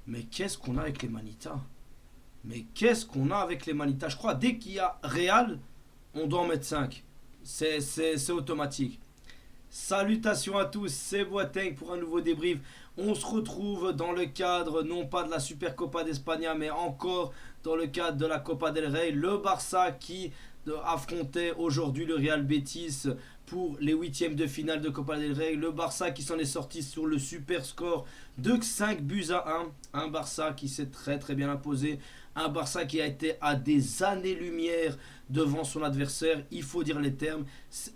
Mais qu'est-ce qu'on a avec les Manitas? Mais qu'est-ce qu'on a avec les Manitas? Je crois dès qu'il y a Real, on doit en mettre 5. C'est automatique. Salutations à tous, c'est Boateng pour un nouveau débrief. On se retrouve dans le cadre non pas de la Super Copa d'Espagne, mais encore dans le cadre de la Copa del Rey. Le Barça qui affrontait aujourd'hui le Real Betis pour les huitièmes de finale de Copa del Rey. Le Barça qui s'en est sorti sur le super score de 5 buts à 1. Un Barça qui s'est très très bien imposé. Un Barça qui a été à des années-lumière devant son adversaire. Il faut dire les termes.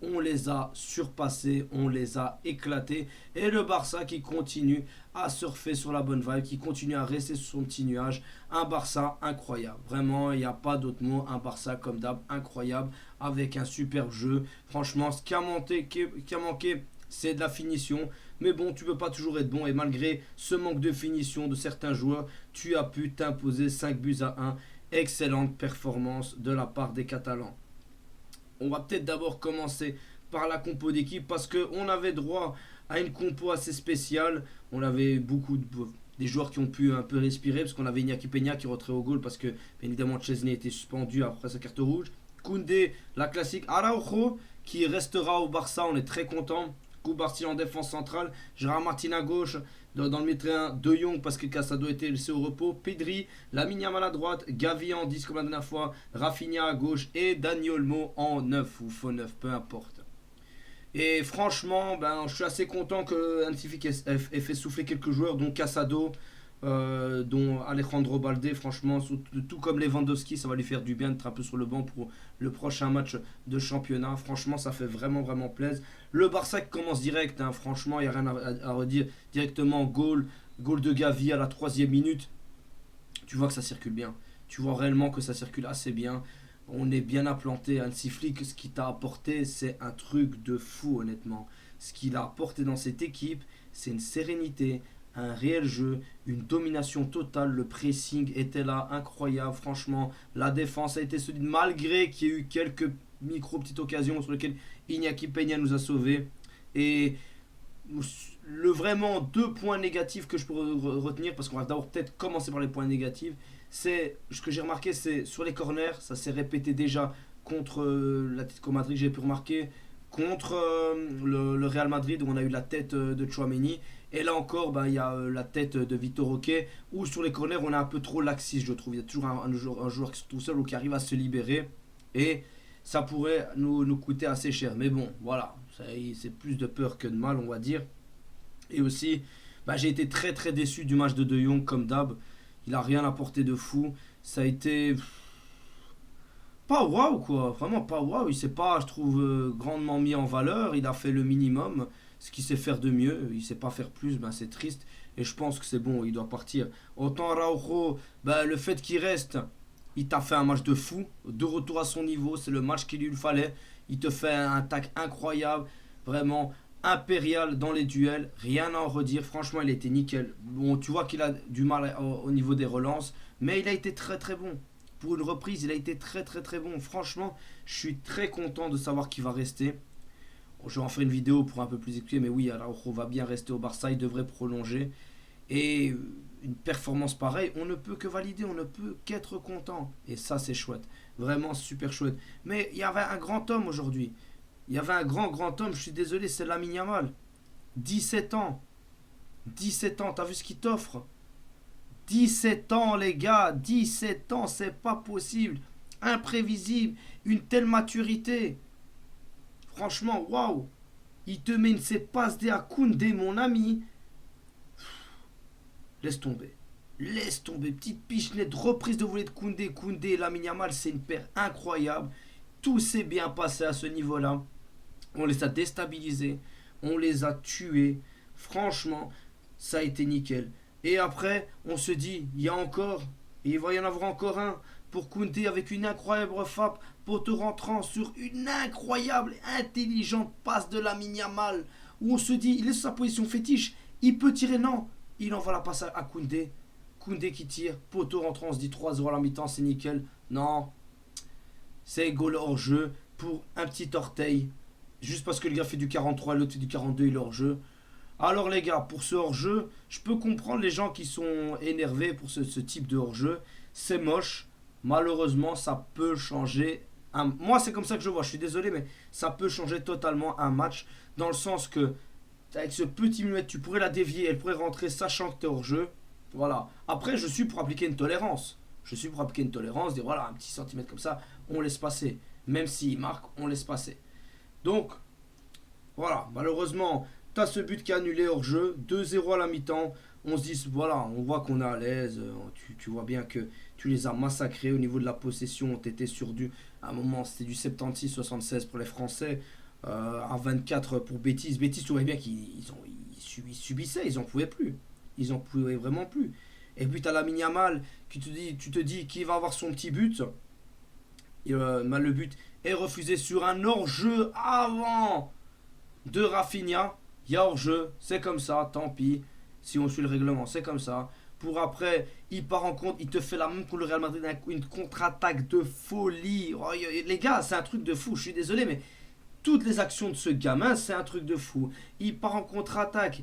On les a surpassés, on les a éclatés. Et le Barça qui continue à surfer sur la bonne vibe, qui continue à rester sur son petit nuage. Un Barça incroyable. Vraiment, il n'y a pas d'autre mot. Un Barça comme d'hab, incroyable, avec un superbe jeu. Franchement, ce qui a manqué, c'est de la finition. Mais bon, tu peux pas toujours être bon. Et malgré ce manque de finition de certains joueurs, tu as pu t'imposer 5 buts à 1. Excellente performance de la part des Catalans. On va peut-être d'abord commencer par la compo d'équipe parce qu'on avait droit à une compo assez spéciale. On avait des joueurs qui ont pu un peu respirer parce qu'on avait Iñaki Peña qui rentrait au goal parce que bien évidemment Chesney était suspendu après sa carte rouge. Koundé, la classique. Araujo qui restera au Barça, on est très content. Koubarsi en défense centrale, Gérard Martin à gauche, dans le milieu de terrain, De Jong parce que Casado était laissé au repos, Pedri, Lamine Yamal à droite, Gavi en 10 comme la dernière fois, Rafinha à gauche et Dani Olmo en 9 ou faux 9, peu importe. Et franchement, je suis assez content que Antific ait fait souffler quelques joueurs, dont Casado, dont Alejandro Balde. Franchement, tout comme Lewandowski, ça va lui faire du bien d'être un peu sur le banc pour le prochain match de championnat. Franchement, ça fait vraiment, vraiment plaisir. Le Barça qui commence direct, hein, franchement, il n'y a rien à redire. Directement, goal de Gavi à la 3e minute. Tu vois que ça circule bien. Tu vois réellement que ça circule assez bien. On est bien implanté. Hansi Flick, ce qu'il t'a apporté, c'est un truc de fou, honnêtement. Ce qu'il a apporté dans cette équipe, c'est une sérénité, un réel jeu, une domination totale. Le pressing était là, incroyable. Franchement, la défense a été solide, malgré qu'il y ait eu quelques petites occasions sur lesquelles Iñaki Peña nous a sauvés. Et vraiment deux points négatifs que je pourrais retenir, parce qu'on va d'abord peut-être commencer par les points négatifs, c'est ce que j'ai remarqué, c'est sur les corners, ça s'est répété déjà contre l'Atlético Madrid, j'ai pu remarquer contre le Real Madrid où on a eu la tête de Chouameni, et là encore il y a la tête de Vitor Roque, où sur les corners on est un peu trop laxiste, je trouve. Il y a toujours un joueur qui se trouve seul ou qui arrive à se libérer, et ça pourrait nous coûter assez cher. Mais bon, voilà, c'est plus de peur que de mal, on va dire. Et aussi, j'ai été très très déçu du match De Jong comme d'hab. Il a rien apporté de fou. Ça a été pas waouh quoi, vraiment pas waouh. Il s'est pas, je trouve, grandement mis en valeur. Il a fait le minimum, ce qu'il sait faire de mieux. Il sait pas faire plus, c'est triste. Et je pense que c'est bon, il doit partir. Autant Araujo, le fait qu'il reste, il t'a fait un match de fou. De retour à son niveau, c'est le match qu'il lui fallait. Il te fait un tac incroyable, vraiment impérial dans les duels, rien à en redire. Franchement, il était nickel. Bon, tu vois qu'il a du mal au niveau des relances, mais il a été très très bon. Pour une reprise, il a été très très très bon. Franchement, je suis très content de savoir qu'il va rester. Je vais en faire une vidéo pour un peu plus expliquer, mais oui, Araujo va bien rester au Barça, il devrait prolonger. Et une performance pareille, on ne peut que valider, on ne peut qu'être content. Et ça, c'est chouette. Vraiment super chouette. Mais il y avait un grand homme aujourd'hui. Il y avait un grand homme, je suis désolé, c'est Lamine Yamal. 17 ans. 17 ans, t'as vu ce qu'il t'offre? 17 ans, les gars. 17 ans, c'est pas possible. Imprévisible. Une telle maturité. Franchement, waouh. Il te met une passe à Koundé, mon ami. Laisse tomber. Laisse tomber. Petite pichenette, reprise de volée de Koundé. Koundé et Lamine Yamal, c'est une paire incroyable. Tout s'est bien passé à ce niveau-là. On les a déstabilisés. On les a tués. Franchement, ça a été nickel. Et après, on se dit, il y a encore, et il va y en avoir encore un pour Koundé avec une incroyable frappe, poteau rentrant sur une incroyable, intelligente passe de Lamine Yamal, où on se dit, il est sur sa position fétiche, il peut tirer, non, il envoie la passe à Koundé. Koundé qui tire, poteau rentrant, on se dit 3-0 à la mi-temps, c'est nickel. Non, c'est goal hors jeu pour un petit orteil. Juste parce que le gars fait du 43, l'autre fait du 42, il est hors jeu. Alors les gars, pour ce hors-jeu, je peux comprendre les gens qui sont énervés pour ce type de hors-jeu. C'est moche. Malheureusement, ça peut changer. Moi, c'est comme ça que je vois. Je suis désolé, mais ça peut changer totalement un match. Dans le sens que, avec ce petit millimètre, tu pourrais la dévier. Elle pourrait rentrer sachant que tu es hors-jeu. Voilà. Après, je suis pour appliquer une tolérance. Je suis pour appliquer une tolérance. Dire voilà, un petit centimètre comme ça, on laisse passer. Même s'il marque, on laisse passer. Donc, voilà. Malheureusement, tu as ce but qui est annulé hors-jeu. 2-0 à la mi-temps. On se dit, voilà, on voit qu'on est à l'aise. Tu vois bien que tu les as massacrés au niveau de la possession. Tu étais sur du. À un moment, c'était du 76-76 pour les Français. À 24 pour Betis. Betis, tu vois bien qu'ils subissaient. Ils en pouvaient plus. Ils en pouvaient vraiment plus. Et puis, tu as Lamine Yamal qui tu te dis qui va avoir son petit but. Et, le but est refusé sur un hors-jeu avant de Rafinha. Il y a hors-jeu, c'est comme ça, tant pis. Si on suit le règlement, c'est comme ça. Pour après, il part en compte, il te fait la même que le Real Madrid, une contre-attaque de folie. Oh, les gars, c'est un truc de fou, je suis désolé, mais toutes les actions de ce gamin, c'est un truc de fou. Il part en contre-attaque,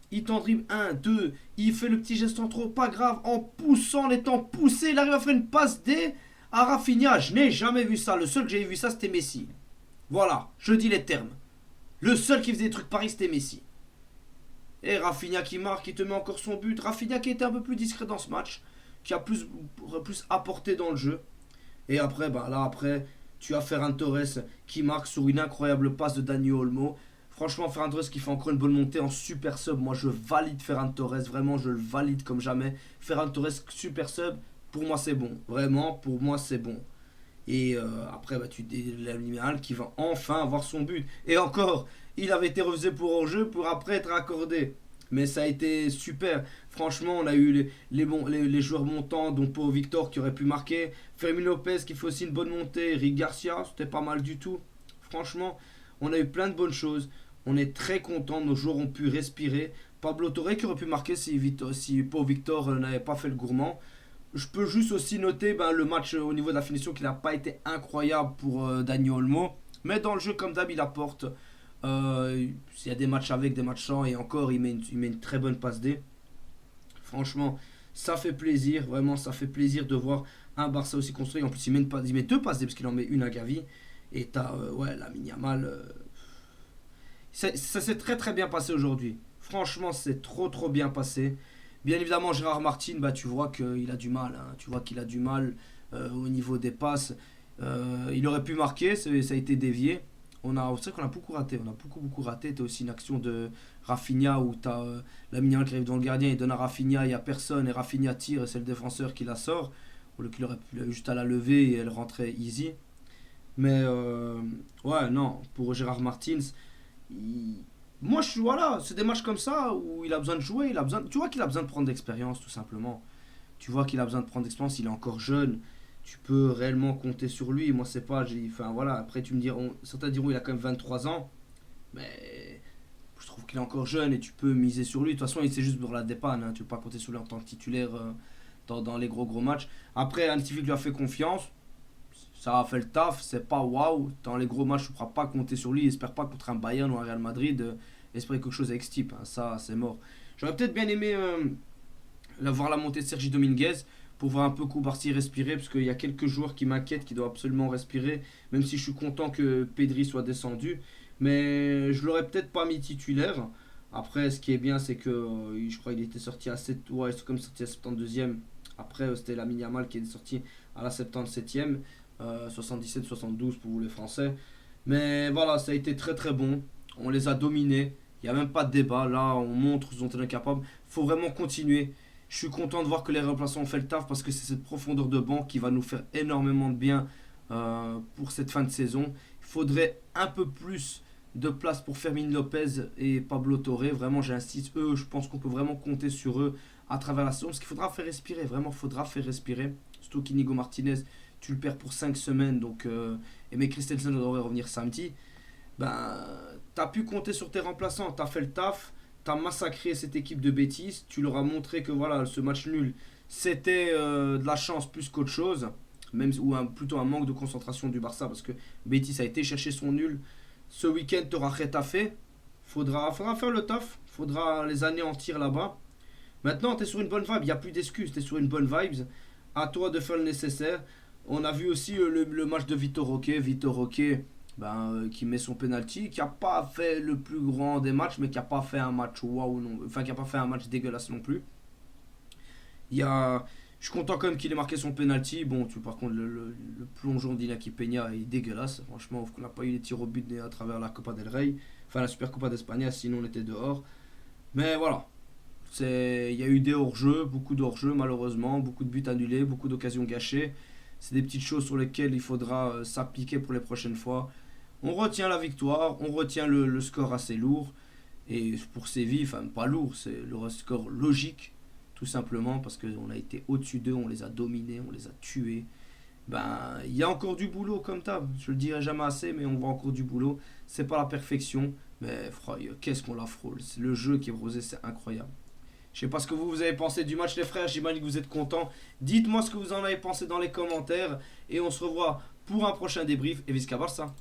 il t'en dribble 1, 2, il fait le petit geste en trop, pas grave, en poussant, en étant poussé, il arrive à faire une passe D à Rafinha. Je n'ai jamais vu ça, le seul que j'ai vu ça, c'était Messi. Voilà, je dis les termes. Le seul qui faisait des trucs pareils, c'était Messi. Et Rafinha qui marque, qui te met encore son but. Rafinha qui était un peu plus discret dans ce match, qui a plus apporté dans le jeu. Et après, après, tu as Ferran Torres qui marque sur une incroyable passe de Dani Olmo. Franchement, Ferran Torres qui fait encore une bonne montée en super sub. Moi, je valide Ferran Torres. Vraiment, je le valide comme jamais. Ferran Torres super sub, pour moi, c'est bon. Vraiment, pour moi, c'est bon. Et après, tu l'animal qui va enfin avoir son but. Et encore, il avait été refusé pour hors-jeu pour après être accordé. Mais ça a été super. Franchement, on a eu les joueurs montants, dont Pau Victor qui aurait pu marquer. Fermin Lopez qui fait aussi une bonne montée. Rick Garcia, c'était pas mal du tout. Franchement, on a eu plein de bonnes choses. On est très content. Nos joueurs ont pu respirer. Pablo Torre qui aurait pu marquer si Pau Victor n'avait pas fait le gourmand. Je peux juste aussi noter le match au niveau de la finition qui n'a pas été incroyable pour Dani Olmo. Mais dans le jeu, comme d'hab, il apporte. Il y a des matchs avec, des matchs sans. Et encore, il met une très bonne passe D. Franchement, ça fait plaisir. Vraiment, ça fait plaisir de voir un Barça aussi construit. En plus, il met deux passes D parce qu'il en met une à Gavi. Et t'as Lamine Yamal. Ça s'est très très bien passé aujourd'hui. Franchement, c'est trop bien passé. Bien évidemment, Gérard Martin, tu vois qu'il a du mal. Hein. Tu vois qu'il a du mal au niveau des passes. Il aurait pu marquer, ça a été dévié. C'est vrai qu'on a beaucoup raté. On a beaucoup raté. T'as aussi une action de Rafinha où t'as Lamine Yamal qui arrive devant le gardien, il donne à Rafinha, il n'y a personne. Et Rafinha tire et c'est le défenseur qui la sort. Au lieu qu'il aurait pu juste à la lever et elle rentrait easy. Mais non, pour Gérard Martins, moi, voilà, c'est des matchs comme ça où il a besoin de jouer, tu vois qu'il a besoin de prendre d'expérience, tout simplement. Tu vois qu'il a besoin de prendre d'expérience, il est encore jeune, tu peux réellement compter sur lui. Moi, c'est pas, voilà, après tu me dis, certains diront il a quand même 23 ans, mais je trouve qu'il est encore jeune et tu peux miser sur lui. De toute façon, c'est juste pour la dépanne, hein, tu peux pas compter sur lui en tant que titulaire dans les gros matchs. Après, Antific lui a fait confiance. Ça a fait le taf, c'est pas waouh. Dans les gros matchs, tu ne pourras pas compter sur lui. Espère pas contre un Bayern ou un Real Madrid. Espérer quelque chose avec ce type. Hein. Ça, c'est mort. J'aurais peut-être bien aimé voir la montée de Sergi Dominguez pour voir un peu Koubarsi respirer. Parce qu'il y a quelques joueurs qui m'inquiètent, qui doivent absolument respirer. Même si je suis content que Pedri soit descendu. Mais je l'aurais peut-être pas mis titulaire. Après, ce qui est bien, c'est que je crois qu'il était sorti à 7. Ouais, c'est comme sorti à 72e. Après, c'était Lamine Yamal qui est sorti à la 77e. 77-72 pour les Français. Mais voilà, ça a été très bon. On les a dominés. Il n'y a même pas de débat. Là, on montre qu'ils ont été incapables. Il faut vraiment continuer. Je suis content de voir que les remplaçants ont fait le taf parce que c'est cette profondeur de banc qui va nous faire énormément de bien pour cette fin de saison. Il faudrait un peu plus de place pour Fermin Lopez et Pablo Torre. Vraiment, j'insiste. Eux, je pense qu'on peut vraiment compter sur eux à travers la saison parce qu'il faudra faire respirer. Vraiment, il faudra faire respirer. Surtout qu'Inigo Martinez, tu le perds pour 5 semaines, donc mais Christensen devrait revenir samedi. T'as pu compter sur tes remplaçants, t'as fait le taf, t'as massacré cette équipe de Betis, tu leur as montré que voilà, ce match nul, c'était de la chance plus qu'autre chose, ou plutôt un manque de concentration du Barça, parce que Betis a été chercher son nul. Ce week-end, t'auras Retafe, faudra faire le taf, Faudra les anéantir là-bas. Maintenant, tu es sur une bonne vibe. Il n'y a plus d'excuses. Tu es sur une bonne vibe. À toi de faire le nécessaire. On a vu aussi le match de Vitor Roque. Vitor Roque, qui met son penalty, qui a pas fait le plus grand des matchs, mais qui a pas fait un match waouh non, enfin qui a pas fait un match dégueulasse non plus. Il y a, je suis content quand même qu'il ait marqué son penalty. Bon, par contre le plongeon d'Inaki Peña est dégueulasse. Franchement, on n'a pas eu les tirs au but à travers la Copa del Rey, enfin la Super Copa d'Espagne, sinon on était dehors. Mais voilà, il y a eu des hors-jeux, beaucoup de hors-jeux malheureusement, beaucoup de buts annulés, beaucoup d'occasions gâchées. C'est des petites choses sur lesquelles il faudra s'appliquer pour les prochaines fois. On retient la victoire, on retient le score assez lourd. Et pour Séville, enfin pas lourd, c'est le score logique, tout simplement, parce qu'on a été au-dessus d'eux, on les a dominés, on les a tués. Il y a encore du boulot comme ça, je le dirai jamais assez, mais on voit encore du boulot. C'est pas la perfection, mais qu'est-ce qu'on la frôle. Le jeu qui est proposé, c'est incroyable. Je sais pas ce que vous avez pensé du match les frères, j'imagine que vous êtes contents. Dites-moi ce que vous en avez pensé dans les commentaires et on se revoit pour un prochain débrief et Visca Barça.